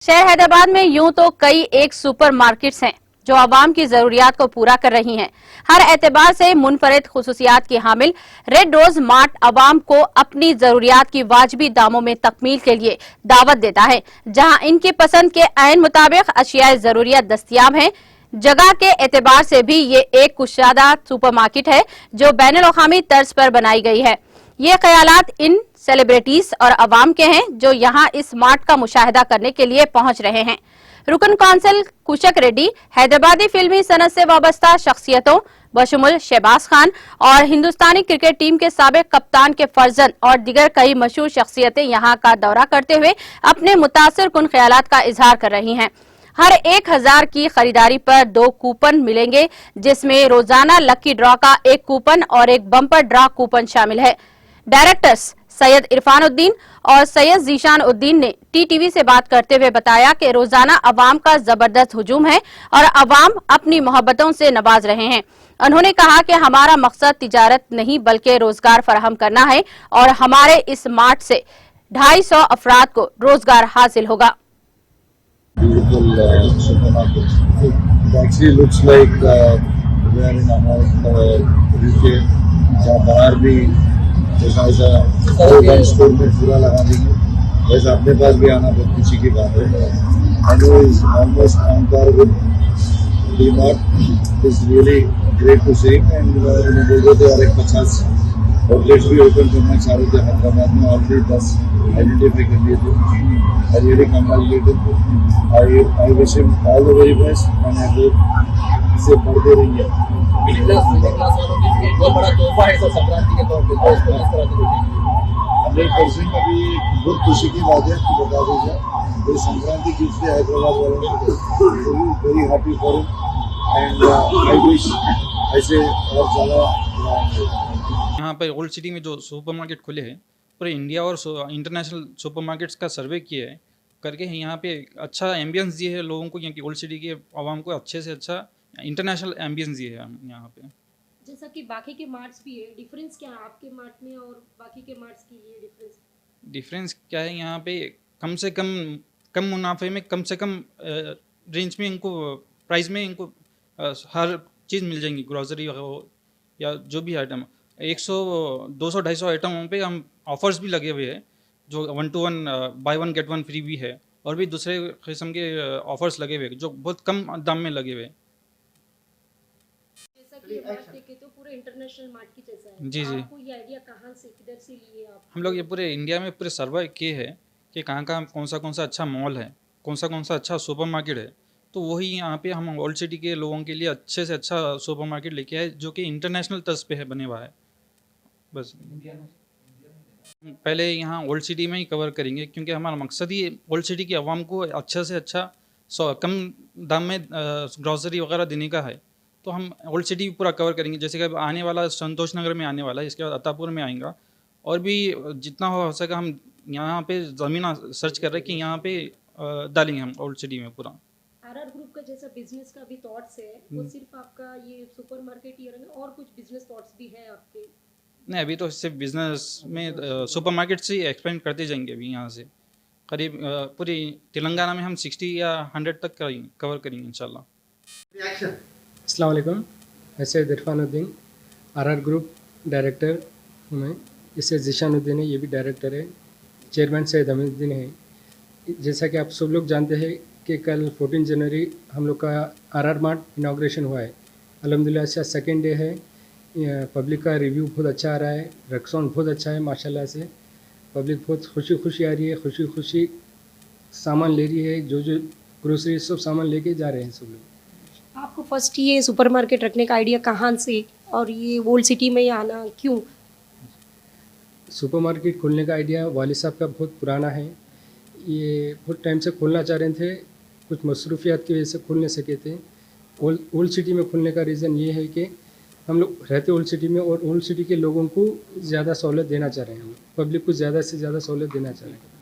शहर हैदराबाद में यूं तो कई एक सुपर मार्केट्स हैं जो आवाम की जरूरियात को पूरा कर रही हैं। हर एतबार से मुनफरिद खुसूसियात की हामिल रेड रोज मार्ट आवाम को अपनी जरूरियात की वाजबी दामों में तकमील के लिए दावत देता है, जहां इनकी पसंद के ऐन मुताबिक अशियाए जरूरियात दस्तयाब हैं। जगह के एतबार से भी ये एक कुशादा सुपरमार्केट है जो बैनुल-अक़वामी तर्ज पर बनाई गई है। ये ख्यालात इन सेलिब्रिटीज और अवाम के हैं जो यहाँ इस मार्ट का मुशाहिदा करने के लिए पहुंच रहे हैं। रुकन कौंसिल कुशक रेड्डी हैदराबादी फिल्मी सनत से वाबस्ता शख्सियतों बशमुल शहबाज खान और हिंदुस्तानी क्रिकेट टीम के साबिक कप्तान के फर्जंद और दिगर कई मशहूर शख्सियतें यहाँ का दौरा करते हुए अपने मुतासिर कुन ख्यालात का इजहार कर रही हैं। हर 1000 की खरीदारी पर 2 कूपन मिलेंगे, जिसमें रोजाना लकी ड्रॉ का एक कूपन और एक बम्पर ड्रॉ कूपन शामिल है। डायरेक्टर्स सैयद इरफान उद्दीन और सैयद जीशान उद्दीन ने टीटीवी से बात करते हुए बताया कि रोजाना अवाम का जबरदस्त हुजूम है और अवाम अपनी मोहब्बतों से नवाज रहे हैं। उन्होंने कहा कि हमारा मकसद तिजारत नहीं बल्कि रोजगार फराहम करना है और हमारे इस मार्ट से 250 अफराद को रोजगार हासिल होगा। Supermarket. It actually looks like we are in UK, जहाँ बाहर भी ऐसा स्टोर में पूरा लगा देंगे, वैसे अपने पास भी आना बहुत खुशी की बात है। And it is almost on par with DMart. It's really great to see and बोल रहे थे और 50 आउटलेट्स भी ओपन करना चाह रहे थे हैदराबाद में, ऑलरेडी 10 आइडेंटिफाई कर लिए थे। I really congratulate him. I wish him all the very best and I hope इसे बढ़ते रहिए। बहुत बड़ा तोहफा है सर संक्रांति के तौर पे, तो इसको किस तरह से देखेंगे? 100% अभी बहुत खुशी की बात है कि बता दीजिए तो संक्रांति गिफ्ट है हैदराबाद वालों को, very happy for him and I wish ऐसे और ज़्यादा। यहाँ पे ओल्ड सिटी में जो सुपरमार्केट खुले हैं पूरे इंडिया और इंटरनेशनल सुपरमार्केट्स का सर्वे किया है करके यहाँ पे अच्छा एम्बियंस दिए है लोगों को, यहाँ की ओल्ड सिटी के आवाम को अच्छे से अच्छा इंटरनेशनल एम्बियंस दिए है यहाँ पे। जैसा कि बाकी के मार्ट्स भी है, डिफरेंस क्या है आपके मार्ट में और बाकी के मार्ट्स के लिए? डिफरेंस क्या है, यहाँ पे कम मुनाफे में कम से कम रेंज में इनको प्राइस में इनको हर चीज़ मिल जाएंगी, ग्रोसरी या जो भी आइटम 100 200 250 आइटमों पे हम ऑफर्स भी लगे हुए हैं, जो 1 to 1 बाय 1 गेट 1 फ्री भी है और भी दूसरे किस्म के ऑफर्स लगे हुए हैं जो बहुत कम दाम में लगे हुए हैं। जैसा कि मार्ट देखे तो पूरे इंटरनेशनल मार्ट की जैसा है। जी जी, आपको ये आइडिया कहाँ से किधर से लिए आप? हम लोग ये पूरे इंडिया में पूरे सर्वे किए हैं कि कहाँ कौन सा अच्छा मॉल है, कौन सा अच्छा सुपरमार्केट है, तो वही यहाँ पे हम ओल्ड सिटी के लोगों के लिए अच्छे से अच्छा सुपरमार्केट लेके आए जो कि इंटरनेशनल तर्ज पे है बने हुआ है। बस पहले यहाँ ओल्ड सिटी में ही कवर करेंगे क्योंकि हमारा मकसद ही ओल्ड सिटी की आवाम को अच्छा से अच्छा कम दाम में ग्रॉसरी वगैरह देने का है, तो हम ओल्ड सिटी पूरा कवर करेंगे। जैसे कि अब आने वाला संतोष नगर में आने वाला है, इसके बाद अतापुर में आएगा और भी जितना हो सके हम यहाँ पे ज़मीन सर्च कर रहे हैं कि यहाँ पे डालेंगे हम ओल्ड सिटी में पूरा। आरआर ग्रुप का जैसा बिजनेस का भी थॉट्स है, वो सिर्फ आपका ये सुपरमार्केट ही है और कुछ बिजनेस थॉट्स भी है आपके? नहीं, अभी तो सिर्फ बिजनेस में सुपरमार्केट से ही एक्सपेंड करते जाएंगे। अभी यहाँ से करीब पूरी तेलंगाना में हम 60 या 100 तक कवर करेंगे इंशाल्लाह। अस्सलाम वालेकुम, मैं Syed Irfan Uddin, RR group director हूँ मैं। इससे जीशान उद्दीन है, ये भी डायरेक्टर है। चेयरमैन सैयद हमीदुद्दीन है। जैसा कि आप सब लोग जानते हैं कि कल 14 जनवरी हम लोग का आरआर मार्ट इनाग्रेशन हुआ है। अल्हम्दुलिल्लाह अच्छा सेकेंड डे है, पब्लिक का रिव्यू बहुत अच्छा आ रहा है, रेस्पॉन्स बहुत अच्छा है माशाल्लाह से। पब्लिक बहुत खुशी आ रही है, खुशी सामान ले रही है, जो ग्रोसरी सब सामान लेके जा रहे हैं सब लोग। आपको फर्स्ट ये सुपरमार्केट रखने का आइडिया कहाँ से और ये ओल्ड सिटी में ही आना क्यों? सुपरमार्केट खोलने का आइडिया वालिद साहब का बहुत पुराना है। ये बहुत टाइम से खोलना चाह रहे थे, कुछ मसरूफियात की वजह से खोल नहीं सके थे। ओल्ड सिटी में खोलने का रीज़न ये है कि हम लोग रहते ओल्ड सिटी में और ओल्ड सिटी के लोगों को ज़्यादा सहूलत देना चाह रहे हैं। हम पब्लिक को ज़्यादा से ज़्यादा सहूलत देना चाह रहे हैं।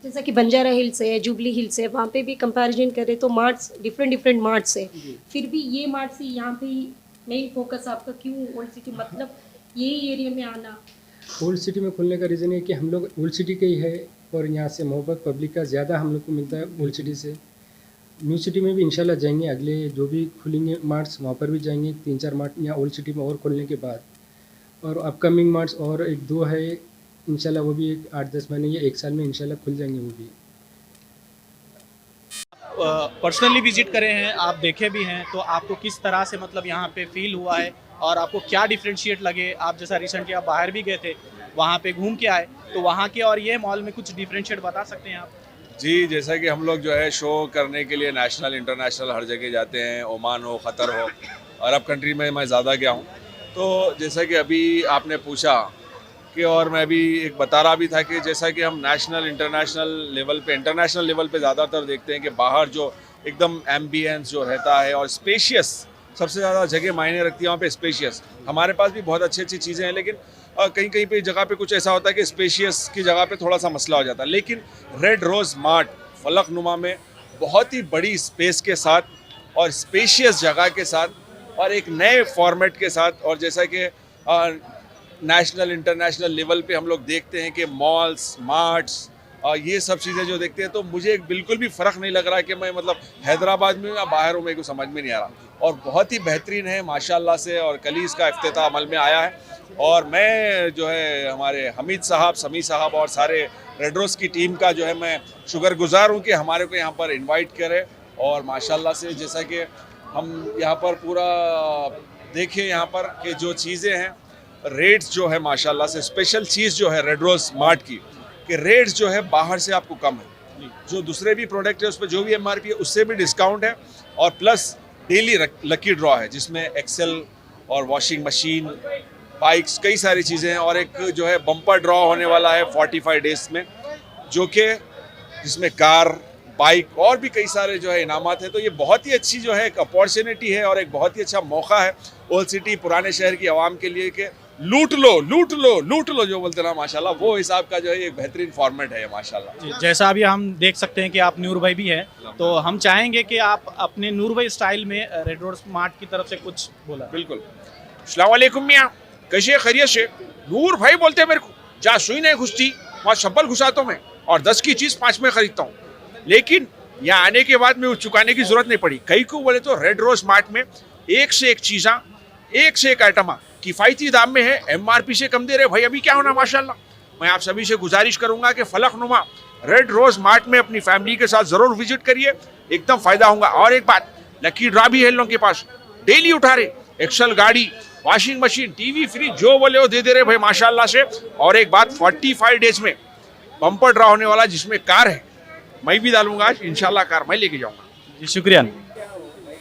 जैसा कि बंजारा हिल्स है, जुबली हिल्स है, वहाँ पे भी कंपैरिजन करें तो मार्ट्स डिफरेंट मार्ट्स है, फिर भी ये मार्ट से यहाँ पे मेन फोकस आपका क्यों ओल्ड सिटी, मतलब यही एरिया में आना? ओल्ड सिटी में खोलने का रीज़न है कि हम लोग ओल्ड सिटी के ही है, और यहाँ से मोहब्बत पब्लिक का ज़्यादा हम लोग को मिलता है ओल्ड सिटी से। न्यू सिटी में भी इंशाल्लाह जाएंगे, अगले जो भी खुलेंगे मार्ट्स वहाँ पर भी जाएंगे, 3-4 मार्ट यहाँ ओल्ड सिटी में और खोलने के बाद। और अपकमिंग मार्ट्स और 1-2 है इंशाल्लाह, वो भी 8-10 महीने या 1 साल में इंशाल्लाह खुल जाएंगे वो भी। पर्सनली विजिट करे हैं, आप देखे भी हैं, तो आपको किस तरह से मतलब यहाँ पे फील हुआ है और आपको क्या डिफ्रेंशिएट लगे? आप जैसा रिसेंटली आप बाहर भी गए थे, वहाँ पे घूम के आए, तो वहाँ के और ये मॉल में कुछ डिफ्रेंशिएट बता सकते हैं आप? जी, जैसा कि हम लोग जो है शो करने के लिए नेशनल इंटरनेशनल हर जगह जाते हैं, ओमान हो, क़तर हो, अरब कंट्री में मैं ज़्यादा गया हूँ। तो जैसा कि अभी आपने पूछा कि, और मैं भी एक बता रहा भी था कि जैसा कि हम नेशनल इंटरनेशनल लेवल पे ज़्यादातर देखते हैं कि बाहर जो एकदम एम्बियंस जो रहता है और स्पेशियस, सबसे ज़्यादा जगह मायने रखती है वहाँ पे स्पेशियस। हमारे पास भी बहुत अच्छी अच्छी चीज़ें हैं, लेकिन कहीं कहीं पे जगह पे कुछ ऐसा होता है कि स्पेशियस की जगह पे थोड़ा सा मसला हो जाता है। लेकिन रेड रोज़ मार्ट फलकनुमा में बहुत ही बड़ी स्पेस के साथ और स्पेशियस जगह के साथ और एक नए फॉर्मेट के साथ, और जैसा कि नेशनल इंटरनेशनल लेवल पे हम लोग देखते हैं कि मॉल्स, मार्ट्स, ये सब चीज़ें जो देखते हैं, तो मुझे बिल्कुल भी फ़र्क नहीं लग रहा है कि मैं मतलब हैदराबाद में या बाहर हूँ, मेरे को समझ में नहीं आ रहा। और बहुत ही बेहतरीन है माशाल्लाह से, और कल ही इसका इफ्तिताह अमल में आया है। और मैं जो है हमारे हमीद साहब, समी साहब और सारे रेड रोज़ की टीम का जो है मैं शुक्रगुजार हूँ कि हमारे को यहाँ पर इनवाइट करे। और माशाल्लाह से जैसा कि हम यहाँ पर पूरा देखें यहाँ पर कि जो चीज़ें हैं, रेट्स जो है माशाल्लाह से, स्पेशल चीज़ जो है रेड रोज़ मार्ट की कि रेट्स जो है बाहर से आपको कम है, जो दूसरे भी प्रोडक्ट है उस पर जो भी MRP है उससे भी डिस्काउंट है, और प्लस डेली लकी ड्रॉ है जिसमें एक्सेल और वॉशिंग मशीन, बाइक्स, कई सारी चीज़ें हैं, और एक जो है बम्पर ड्रॉ होने वाला है 45 डेज़ में, जो कि जिसमें कार, बाइक और भी कई सारे जो है इनामात हैं। तो ये बहुत ही अच्छी जो है एक अपॉर्चुनिटी है और एक बहुत ही अच्छा मौका है ओल्ड सिटी पुराने शहर की आवाम के लिए कि लूट लो जो बोलते ना माशाल्लाह, वो हिसाब का जो है एक बेहतरीन फॉर्मेट है माशाल्लाह। जैसा अभी हम देख सकते हैं कि आप नूर भाई भी हैं, तो हम चाहेंगे कि आप अपने नूर भाई स्टाइल में रेड रोज़ मार्ट की तरफ से कुछ बोला। बिल्कुल। अस्सलाम वालेकुम मियाँ, कैसे खैरियत से? नूर भाई बोलते हैं मेरे को, जहाँ सुई नहीं घुसती वहाँ शब्बल घुसाता हूँ मैं, और 10 की चीज़ 5 में खरीदता हूँ। लेकिन यहाँ आने के बाद में वो चुकाने की जरूरत नहीं पड़ी। कई को बोले तो रेड रोज़ मार्ट में एक से एक चीज़ा, एक से एक आइटमा किफ़ायती दाम में है, MRP से कम दे रहे भाई। अभी क्या होना माशाल्लाह। मैं आप सभी से गुजारिश करूंगा कि फलकनुमा रेड रोज़ मार्ट में अपनी फैमिली के साथ ज़रूर विजिट करिए, एकदम फ़ायदा होगा। और एक बात, लकी ड्रा भी है इन लोगों के पास, डेली उठा रहे, एक्सेल गाड़ी, वॉशिंग मशीन, TV, फ्रिज, जो बोले वो दे दे रहे भाई माशाल्लाह से। और एक बात, 45 डेज में बम्पर ड्रा होने वाला जिसमें कार है, मैं भी डालूंगा आज इंशाल्लाह, कार मैं लेके जाऊंगा। जी शुक्रिया।